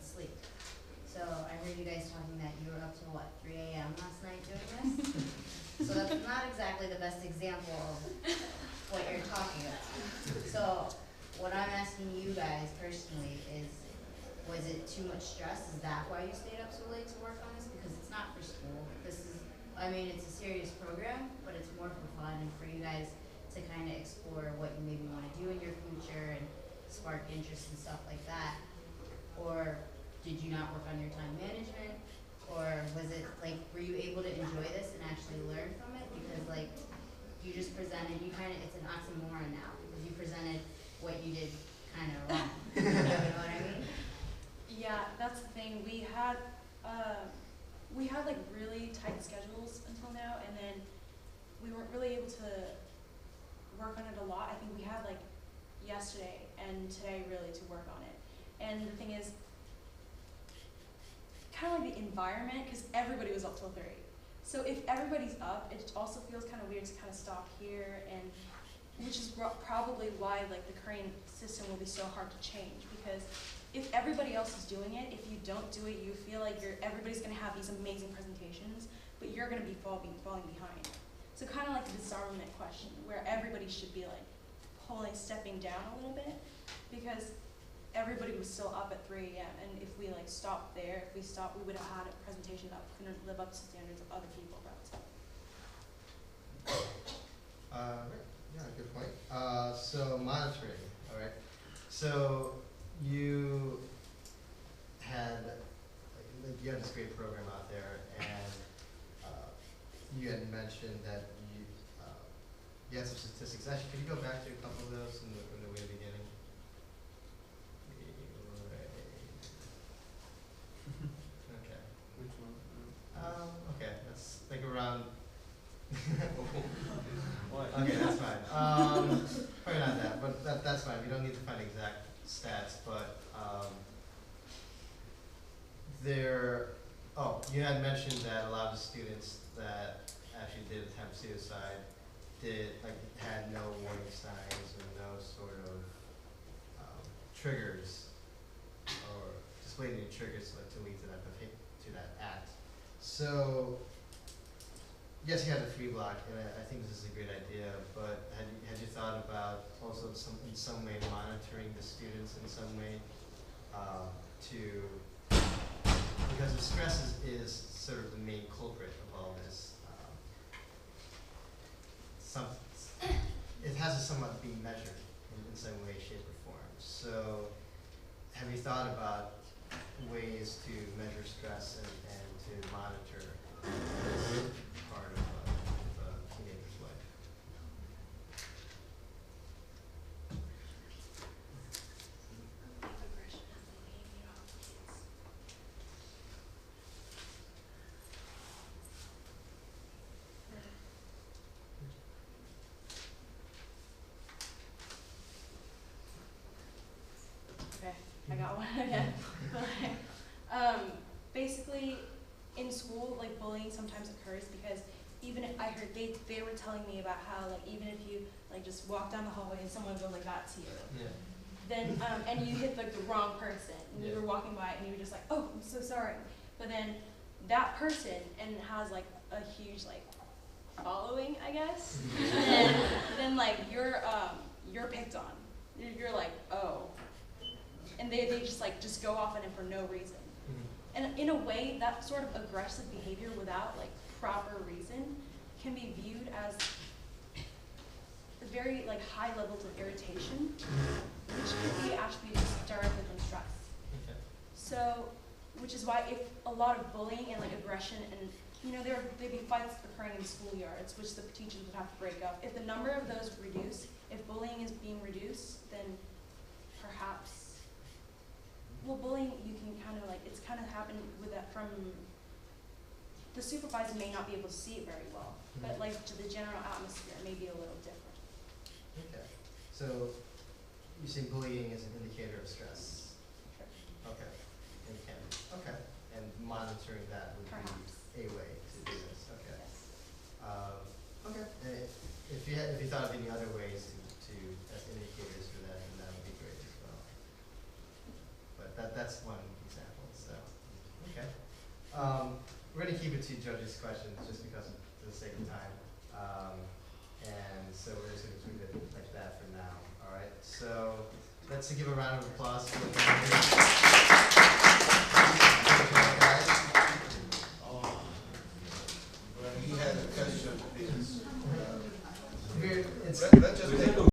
sleep. So I heard you guys talking that you were up till what, 3 a.m. last night doing this? So that's not exactly the best example of what you're talking about. So what I'm asking you guys personally is, was it too much stress? Is that why you stayed up so late to work on this? Because it's not for school. This is, I mean, it's a serious program, but it's more for fun and for you guys to kind of explore what you maybe want to do in your future and spark interest and stuff like that. Or did you not work on your time management? Or was it like, were you able to enjoy this and actually learn from it? Because like, you just presented, you kind of, it's an oxymoron now, because you presented what you did kind of wrong. You know what I mean? Yeah, that's the thing. We had like really tight schedules until now, and then we weren't really able to work on it a lot. I think we had like yesterday and today really to work on it. And the thing is, kind of like the environment, because everybody was up till 3. So if everybody's up, it also feels kind of weird to kind of stop here, and which is probably why like the current system will be so hard to change, because if everybody else is doing it, if you don't do it, you feel like everybody's going to have these amazing presentations, but you're going to be falling behind. So kind of like the disarmament question, where everybody should be like stepping down a little bit, because everybody was still up at 3 a.m. And if we like stopped there, we would have had a presentation that couldn't live up to standards of other people. Yeah, good point. So monitoring, all right. So you had this great program out there, and you had mentioned that you had some statistics. Actually, could you go back to a couple of those in the way beginning? Okay. Which one? Okay, that's like around. What? Okay, that's fine. Probably not that, but that's fine. We don't need to find exact stats, but you had mentioned that a lot of the students that actually did attempt suicide had no warning signs or no sort of triggers or displayed any triggers to lead to that act. So yes, you had a free block, and I think this is a great idea, but had you thought about also in some way monitoring the students in some way because the stress is sort of the main culprit of all this. It has to somewhat be measured in some way, shape, or form. So have you thought about ways to measure stress and to monitor this part of a teenager's life? Okay, I got one again. Basically, in school, like bullying sometimes occurs because even I heard they were telling me about how like even if you like just walk down the hallway and someone go like that to you, Yeah. then and you hit like the wrong person and you Yeah. were walking by and you were just like, oh, I'm so sorry, but then that person and has like a huge like following, I guess, and then like you're picked on. You're like, oh, and they just go off on it for no reason. And in a way, that sort of aggressive behavior without like proper reason can be viewed as very like high levels of irritation, which could be attributed directly from stress. Okay. So, which is why if a lot of bullying and like aggression and there'd be fights occurring in schoolyards, which the teachers would have to break up. If the number of those reduce, if bullying is being reduced, then perhaps. Well, bullying, you can kind of like, it's kind of happened with that from, the supervisor may not be able to see it very well, but like to the general atmosphere, it may be a little different. Okay. So you say bullying is an indicator of stress. Sure. Okay. And okay. And monitoring that would Perhaps. be a way to do this. Okay. Yes. Okay. And if you thought of any other ways to as indicators for that, then that would be great as well. But that's one example. we're gonna keep it to judges' questions just because of the sake of time. And so we're just gonna keep it like that for now, all right? So let's give a round of applause for